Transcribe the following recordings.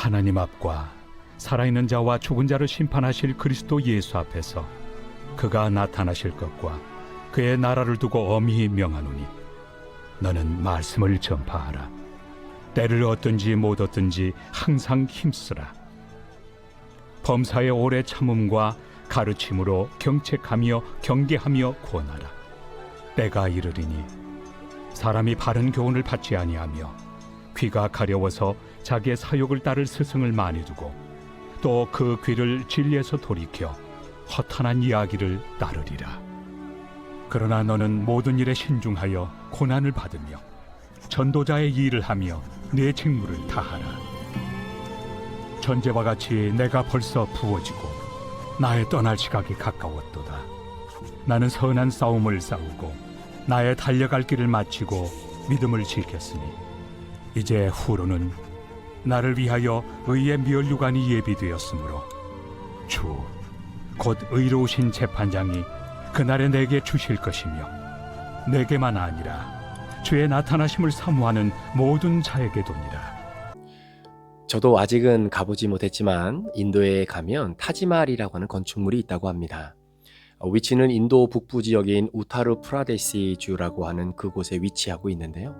하나님 앞과 살아있는 자와 죽은 자를 심판하실 그리스도 예수 앞에서 그가 나타나실 것과 그의 나라를 두고 엄히 명하노니 너는 말씀을 전파하라. 때를 얻든지 못 얻든지 항상 힘쓰라. 범사의 오래 참음과 가르침으로 경책하며 경계하며 권하라. 때가 이르리니 사람이 바른 교훈을 받지 아니하며 귀가 가려워서 자기의 사욕을 따를 스승을 많이 두고 또 그 귀를 진리에서 돌이켜 허탄한 이야기를 따르리라. 그러나 너는 모든 일에 신중하여 고난을 받으며 전도자의 일을 하며 네 직무를 다하라. 전제와 같이 내가 벌써 부어지고 나의 떠날 시각이 가까웠도다. 나는 선한 싸움을 싸우고 나의 달려갈 길을 마치고 믿음을 지켰으니 이제 후로는 나를 위하여 의의 멸류관이 예비되었으므로 주 곧 의로우신 재판장이 그날에 내게 주실 것이며 내게만 아니라 주의 나타나심을 사모하는 모든 자에게 도니라. 저도 아직은 가보지 못했지만 인도에 가면 타지마할이라고 하는 건축물이 있다고 합니다. 위치는 인도 북부 지역인 우타르 프라데시주라고 하는 그곳에 위치하고 있는데요.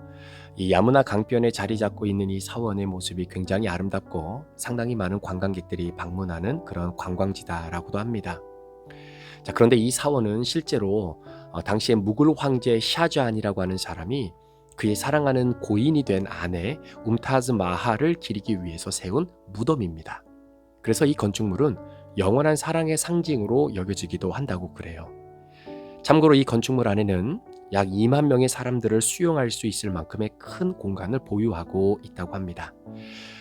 이 야무나 강변에 자리 잡고 있는 이 사원의 모습이 굉장히 아름답고 상당히 많은 관광객들이 방문하는 그런 관광지다라고도 합니다. 자, 그런데 이 사원은 실제로 당시에 무굴 황제 샤자한이라고 하는 사람이 그의 사랑하는 고인이 된 아내 움타즈 마할을 기리기 위해서 세운 무덤입니다. 그래서 이 건축물은 영원한 사랑의 상징으로 여겨지기도 한다고 그래요. 참고로 이 건축물 안에는 약 2만 명의 사람들을 수용할 수 있을 만큼의 큰 공간을 보유하고 있다고 합니다.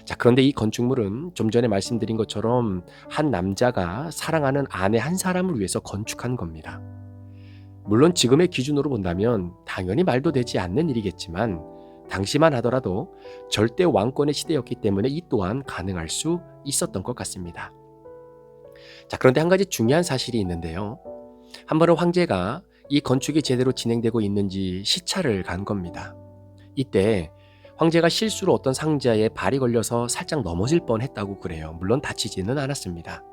자, 그런데 이 건축물은 좀 전에 말씀드린 것처럼 한 남자가 사랑하는 아내 한 사람을 위해서 건축한 겁니다. 물론 지금의 기준으로 본다면 당연히 말도 되지 않는 일이겠지만 당시만 하더라도 절대 왕권의 시대였기 때문에 이 또한 가능할 수 있었던 것 같습니다. 자, 그런데 한 가지 중요한 사실이 있는데요. 한 번은 황제가 이 건축이 제대로 진행되고 있는지 시찰을 간 겁니다. 이때 황제가 실수로 어떤 상자에 발이 걸려서 살짝 넘어질 뻔했다고 그래요. 물론 다치지는 않았습니다.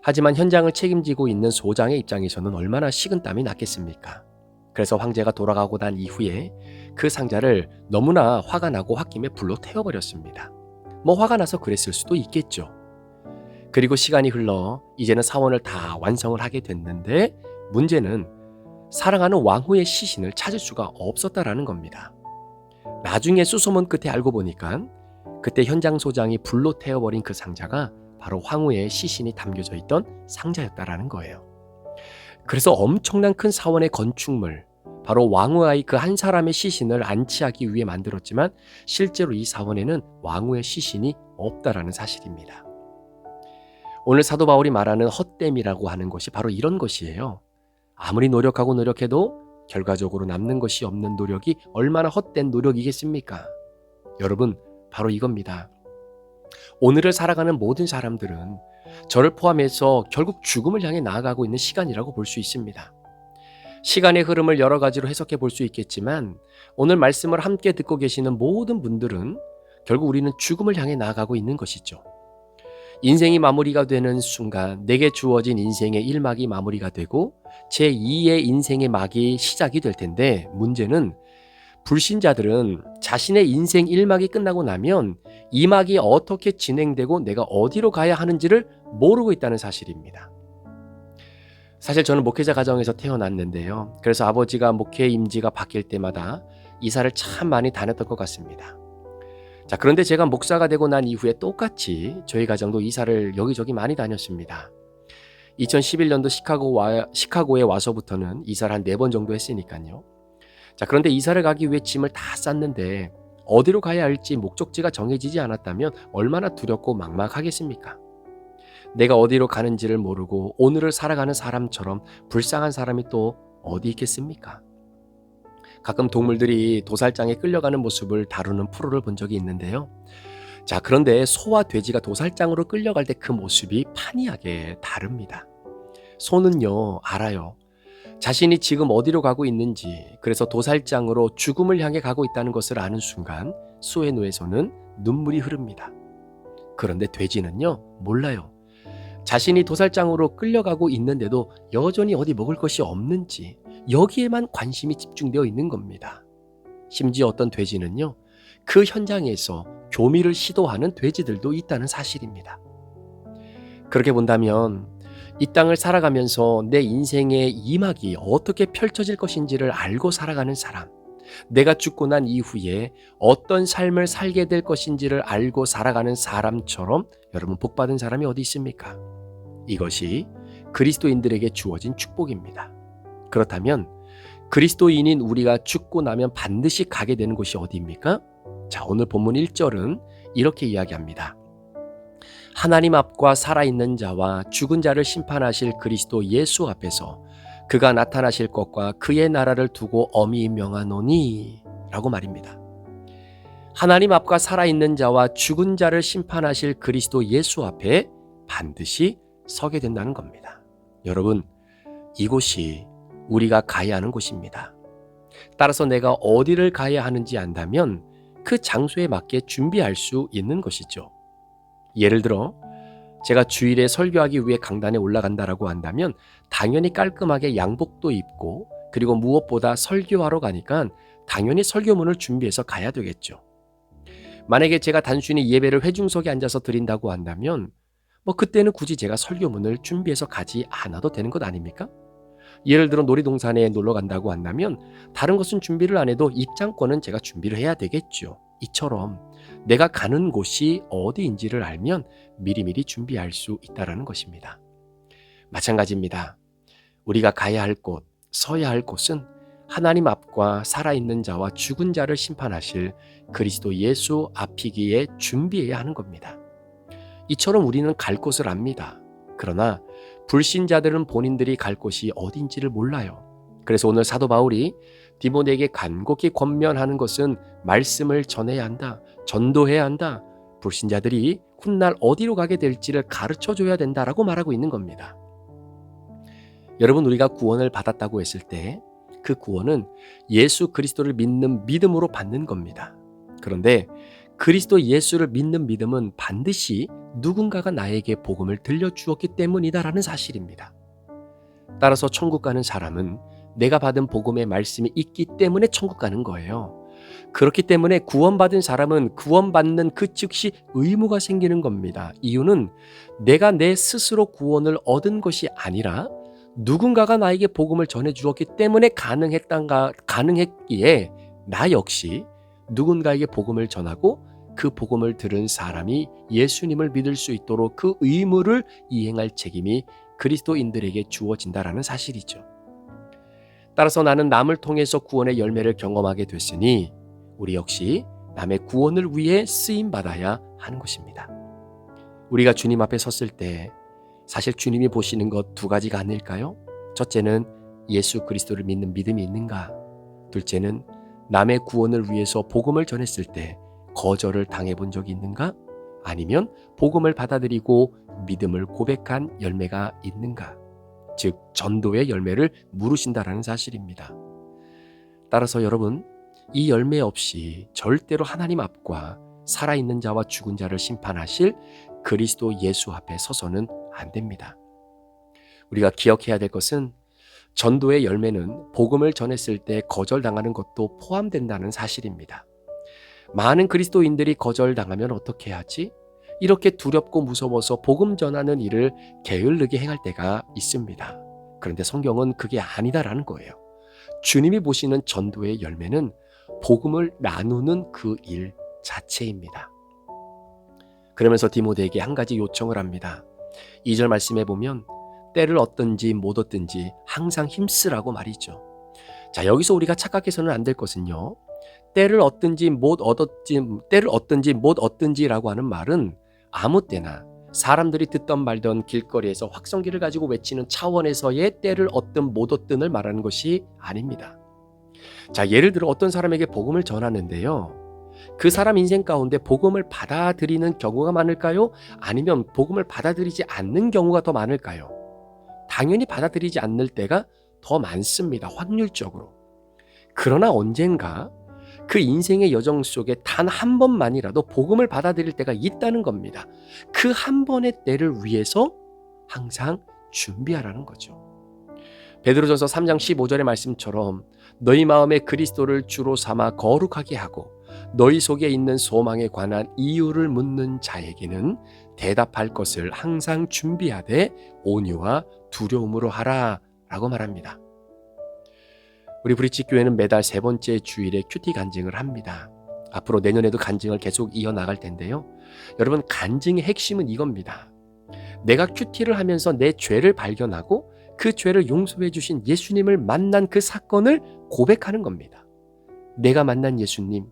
하지만 현장을 책임지고 있는 소장의 입장에서는 얼마나 식은땀이 났겠습니까? 그래서 황제가 돌아가고 난 이후에 그 상자를 너무나 화가 나고 홧김에 불로 태워버렸습니다. 뭐 화가 나서 그랬을 수도 있겠죠. 그리고 시간이 흘러 이제는 사원을 다 완성을 하게 됐는데 문제는 사랑하는 왕후의 시신을 찾을 수가 없었다라는 겁니다. 나중에 수소문 끝에 알고 보니까 그때 현장 소장이 불로 태워버린 그 상자가 바로 황후의 시신이 담겨져 있던 상자였다라는 거예요. 그래서 엄청난 큰 사원의 건축물, 바로 왕후의 그 한 사람의 시신을 안치하기 위해 만들었지만 실제로 이 사원에는 왕후의 시신이 없다라는 사실입니다. 오늘 사도 바울이 말하는 헛됨이라고 하는 것이 바로 이런 것이에요. 아무리 노력하고 노력해도 결과적으로 남는 것이 없는 노력이 얼마나 헛된 노력이겠습니까? 여러분, 바로 이겁니다. 오늘을 살아가는 모든 사람들은 저를 포함해서 결국 죽음을 향해 나아가고 있는 시간이라고 볼 수 있습니다. 시간의 흐름을 여러 가지로 해석해 볼 수 있겠지만 오늘 말씀을 함께 듣고 계시는 모든 분들은 결국 우리는 죽음을 향해 나아가고 있는 것이죠. 인생이 마무리가 되는 순간 내게 주어진 인생의 1막이 마무리가 되고 제2의 인생의 막이 시작이 될 텐데 문제는 불신자들은 자신의 인생 1막이 끝나고 나면 2막이 어떻게 진행되고 내가 어디로 가야 하는지를 모르고 있다는 사실입니다. 사실 저는 목회자 가정에서 태어났는데요. 그래서 아버지가 목회 임지가 바뀔 때마다 이사를 참 많이 다녔던 것 같습니다. 자, 그런데 제가 목사가 되고 난 이후에 똑같이 저희 가정도 이사를 여기저기 많이 다녔습니다. 2011년도 시카고에 와서부터는 이사를 한 4번 정도 했으니까요. 자, 그런데 이사를 가기 위해 짐을 다 쌌는데 어디로 가야 할지 목적지가 정해지지 않았다면 얼마나 두렵고 막막하겠습니까? 내가 어디로 가는지를 모르고 오늘을 살아가는 사람처럼 불쌍한 사람이 또 어디 있겠습니까? 가끔 동물들이 도살장에 끌려가는 모습을 다루는 프로를 본 적이 있는데요. 자, 그런데 소와 돼지가 도살장으로 끌려갈 때 그 모습이 판이하게 다릅니다. 소는요, 알아요. 자신이 지금 어디로 가고 있는지, 그래서 도살장으로 죽음을 향해 가고 있다는 것을 아는 순간 소의 뇌에서는 눈물이 흐릅니다. 그런데 돼지는요, 몰라요. 자신이 도살장으로 끌려가고 있는데도 여전히 어디 먹을 것이 없는지 여기에만 관심이 집중되어 있는 겁니다. 심지어 어떤 돼지는요, 그 현장에서 교미를 시도하는 돼지들도 있다는 사실입니다. 그렇게 본다면 이 땅을 살아가면서 내 인생의 이막이 어떻게 펼쳐질 것인지를 알고 살아가는 사람, 내가 죽고 난 이후에 어떤 삶을 살게 될 것인지를 알고 살아가는 사람처럼 여러분 복받은 사람이 어디 있습니까? 이것이 그리스도인들에게 주어진 축복입니다. 그렇다면 그리스도인인 우리가 죽고 나면 반드시 가게 되는 곳이 어디입니까? 자, 오늘 본문 1절은 이렇게 이야기합니다. 하나님 앞과 살아있는 자와 죽은 자를 심판하실 그리스도 예수 앞에서 그가 나타나실 것과 그의 나라를 두고 엄히 명하노니 라고 말입니다. 하나님 앞과 살아있는 자와 죽은 자를 심판하실 그리스도 예수 앞에 반드시 서게 된다는 겁니다. 여러분, 이곳이 우리가 가야 하는 곳입니다. 따라서 내가 어디를 가야 하는지 안다면 그 장소에 맞게 준비할 수 있는 것이죠. 예를 들어 제가 주일에 설교하기 위해 강단에 올라간다라고 한다면 당연히 깔끔하게 양복도 입고, 그리고 무엇보다 설교하러 가니까 당연히 설교문을 준비해서 가야 되겠죠. 만약에 제가 단순히 예배를 회중석에 앉아서 드린다고 한다면 그때는 굳이 제가 설교문을 준비해서 가지 않아도 되는 것 아닙니까? 예를 들어 놀이동산에 놀러 간다고 한다면 다른 것은 준비를 안 해도 입장권은 제가 준비를 해야 되겠죠. 이처럼 내가 가는 곳이 어디인지를 알면 미리미리 준비할 수 있다는 것입니다. 마찬가지입니다. 우리가 가야 할 곳, 서야 할 곳은 하나님 앞과 살아있는 자와 죽은 자를 심판하실 그리스도 예수 앞이기에 준비해야 하는 겁니다. 이처럼 우리는 갈 곳을 압니다. 그러나 불신자들은 본인들이 갈 곳이 어딘지를 몰라요. 그래서 오늘 사도 바울이 디모데에게 간곡히 권면하는 것은 말씀을 전해야 한다, 전도해야 한다, 불신자들이 훗날 어디로 가게 될지를 가르쳐줘야 된다라고 말하고 있는 겁니다. 여러분, 우리가 구원을 받았다고 했을 때 그 구원은 예수 그리스도를 믿는 믿음으로 받는 겁니다. 그런데 그리스도 예수를 믿는 믿음은 반드시 누군가가 나에게 복음을 들려주었기 때문이다라는 사실입니다. 따라서 천국 가는 사람은 내가 받은 복음의 말씀이 있기 때문에 천국 가는 거예요. 그렇기 때문에 구원받은 사람은 구원받는 그 즉시 의무가 생기는 겁니다. 이유는 내가 내 스스로 구원을 얻은 것이 아니라 누군가가 나에게 복음을 전해 주었기 때문에 가능했기에 나 역시 누군가에게 복음을 전하고 그 복음을 들은 사람이 예수님을 믿을 수 있도록 그 의무를 이행할 책임이 그리스도인들에게 주어진다라는 사실이죠. 따라서 나는 남을 통해서 구원의 열매를 경험하게 됐으니 우리 역시 남의 구원을 위해 쓰임받아야 하는 것입니다. 우리가 주님 앞에 섰을 때 사실 주님이 보시는 것 두 가지가 아닐까요? 첫째는 예수 그리스도를 믿는 믿음이 있는가? 둘째는 남의 구원을 위해서 복음을 전했을 때 거절을 당해본 적이 있는가? 아니면 복음을 받아들이고 믿음을 고백한 열매가 있는가? 즉 전도의 열매를 물으신다라는 사실입니다. 따라서 여러분, 이 열매 없이 절대로 하나님 앞과 살아있는 자와 죽은 자를 심판하실 그리스도 예수 앞에 서서는 안 됩니다. 우리가 기억해야 될 것은 전도의 열매는 복음을 전했을 때 거절당하는 것도 포함된다는 사실입니다. 많은 그리스도인들이 거절당하면 어떻게 하지? 이렇게 두렵고 무서워서 복음 전하는 일을 게을르게 행할 때가 있습니다. 그런데 성경은 그게 아니다라는 거예요. 주님이 보시는 전도의 열매는 복음을 나누는 그 일 자체입니다. 그러면서 디모데에게 한 가지 요청을 합니다. 2절 말씀에 보면 때를 얻든지 못 얻든지 항상 힘쓰라고 말이죠. 자, 여기서 우리가 착각해서는 안 될 것은요, 때를 얻든지 못 얻든지라고 하는 말은 아무 때나 사람들이 듣던 말던 길거리에서 확성기를 가지고 외치는 차원에서의 때를 얻든 못 얻든을 말하는 것이 아닙니다. 자, 예를 들어 어떤 사람에게 복음을 전하는데요, 그 사람 인생 가운데 복음을 받아들이는 경우가 많을까요? 아니면 복음을 받아들이지 않는 경우가 더 많을까요? 당연히 받아들이지 않는 때가 더 많습니다. 확률적으로. 그러나 언젠가 그 인생의 여정 속에 단 한 번만이라도 복음을 받아들일 때가 있다는 겁니다. 그 한 번의 때를 위해서 항상 준비하라는 거죠. 베드로전서 3장 15절의 말씀처럼 너희 마음에 그리스도를 주로 삼아 거룩하게 하고 너희 속에 있는 소망에 관한 이유를 묻는 자에게는 대답할 것을 항상 준비하되 온유와 두려움으로 하라 라고 말합니다. 우리 브릿지교회는 매달 3번째 주일에 큐티 간증을 합니다. 앞으로 내년에도 간증을 계속 이어나갈 텐데요. 여러분, 간증의 핵심은 이겁니다. 내가 큐티를 하면서 내 죄를 발견하고 그 죄를 용서해 주신 예수님을 만난 그 사건을 고백하는 겁니다. 내가 만난 예수님,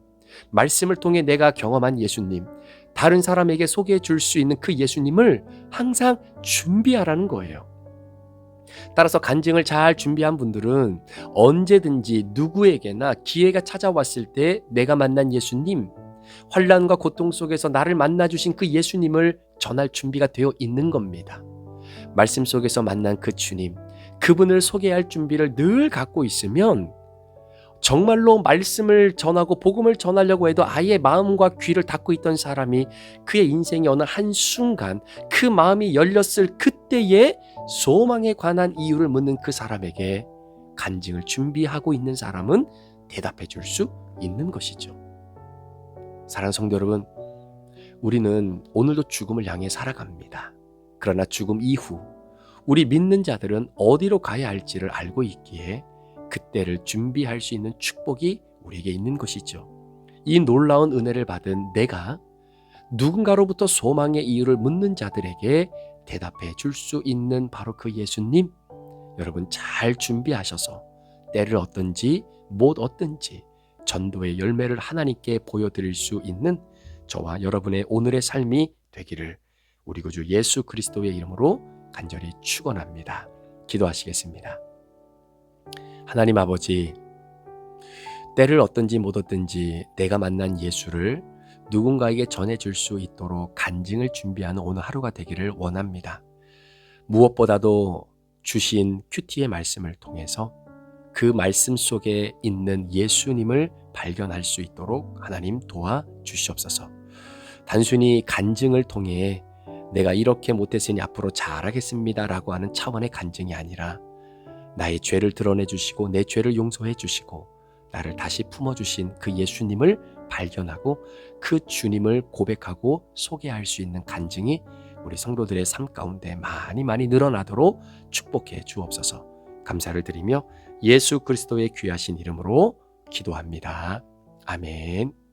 말씀을 통해 내가 경험한 예수님, 다른 사람에게 소개해 줄 수 있는 그 예수님을 항상 준비하라는 거예요. 따라서 간증을 잘 준비한 분들은 언제든지 누구에게나 기회가 찾아왔을 때 내가 만난 예수님, 환난과 고통 속에서 나를 만나주신 그 예수님을 전할 준비가 되어 있는 겁니다. 말씀 속에서 만난 그 주님, 그분을 소개할 준비를 늘 갖고 있으면 정말로 말씀을 전하고 복음을 전하려고 해도 아예 마음과 귀를 닫고 있던 사람이 그의 인생의 어느 한순간 그 마음이 열렸을 그때에 소망에 관한 이유를 묻는 그 사람에게 간증을 준비하고 있는 사람은 대답해 줄 수 있는 것이죠. 사랑하는 성도 여러분, 우리는 오늘도 죽음을 향해 살아갑니다. 그러나 죽음 이후 우리 믿는 자들은 어디로 가야 할지를 알고 있기에 그때를 준비할 수 있는 축복이 우리에게 있는 것이죠. 이 놀라운 은혜를 받은 내가 누군가로부터 소망의 이유를 묻는 자들에게 대답해 줄 수 있는 바로 그 예수님, 여러분 잘 준비하셔서 때를 얻든지 못 얻든지 전도의 열매를 하나님께 보여드릴 수 있는 저와 여러분의 오늘의 삶이 되기를 우리 구주 예수 그리스도의 이름으로 간절히 축원합니다. 기도하시겠습니다. 하나님 아버지, 때를 얻든지 못 얻든지 내가 만난 예수를 누군가에게 전해줄 수 있도록 간증을 준비하는 오늘 하루가 되기를 원합니다. 무엇보다도 주신 큐티의 말씀을 통해서 그 말씀 속에 있는 예수님을 발견할 수 있도록 하나님 도와주시옵소서. 단순히 간증을 통해 내가 이렇게 못했으니 앞으로 잘하겠습니다 라고 하는 차원의 간증이 아니라 나의 죄를 드러내 주시고 내 죄를 용서해 주시고 나를 다시 품어주신 그 예수님을 발견하고 그 주님을 고백하고 소개할 수 있는 간증이 우리 성도들의 삶 가운데 많이 늘어나도록 축복해 주옵소서. 감사를 드리며 예수 그리스도의 귀하신 이름으로 기도합니다. 아멘.